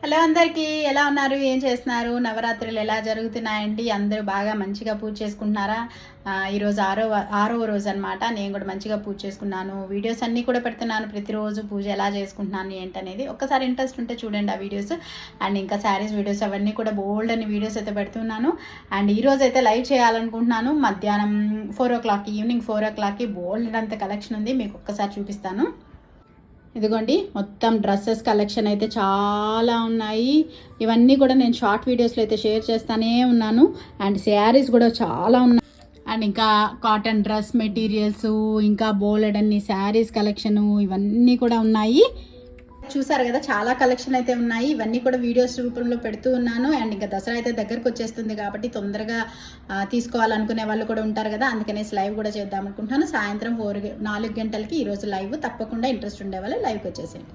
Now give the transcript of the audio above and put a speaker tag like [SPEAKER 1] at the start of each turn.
[SPEAKER 1] Hello అందరికీ, ఎలా ఉన్నారు? ఏం చేస్తున్నారు? నవరాత్రులు ఎలా జరుగుతున్నాయండి? అందరూ బాగా మంచిగా పూజ చేసుకుంటున్నారా? ఈరోజు ఆరవ రోజు అనమాట. నేను కూడా మంచిగా పూజ చేసుకున్నాను. వీడియోస్ అన్నీ కూడా పెడుతున్నాను, ప్రతిరోజు పూజ ఎలా చేసుకుంటున్నాను ఏంటనేది. ఒక్కసారి ఇంట్రెస్ట్ ఉంటే చూడండి ఆ వీడియోస్. అండ్ ఇంకా శారీస్ వీడియోస్ అవన్నీ కూడా బోల్డ్ అని వీడియోస్ అయితే పెడుతున్నాను. అండ్ ఈరోజు అయితే లైవ్ చేయాలనుకుంటున్నాను. మధ్యాహ్నం 4 o'clock, ఈవినింగ్ 4 o'clockకి బోల్డ్ అంత కలెక్షన్ ఉంది, మీకు ఒక్కసారి చూపిస్తాను. ఇదిగోండి, మొత్తం డ్రెస్సెస్ కలెక్షన్ అయితే చాలా ఉన్నాయి. ఇవన్నీ కూడా నేను షార్ట్ వీడియోస్లో అయితే షేర్ చేస్తానే ఉన్నాను. అండ్ శారీస్ కూడా చాలా ఉన్నాయి. అండ్ ఇంకా కాటన్ డ్రెస్ మెటీరియల్స్, ఇంకా బోలెడ్ అన్ని శారీస్ కలెక్షను ఇవన్నీ కూడా ఉన్నాయి. చూసారు కదా, చాలా కలెక్షన్ అయితే ఉన్నాయి. ఇవన్నీ కూడా వీడియోస్ రూపంలో పెడుతూ ఉన్నాను. అండ్ ఇంకా దసరా అయితే దగ్గరకు వచ్చేస్తుంది కాబట్టి తొందరగా తీసుకోవాలనుకునే వాళ్ళు కూడా ఉంటారు కదా, అందుకనేసి లైవ్ కూడా చేద్దాం అనుకుంటున్నాను. సాయంత్రం 4 గంటలకి ఈరోజు లైవ్. తప్పకుండా ఇంట్రెస్ట్ ఉండే వాళ్ళు లైవ్కి వచ్చేసేయండి.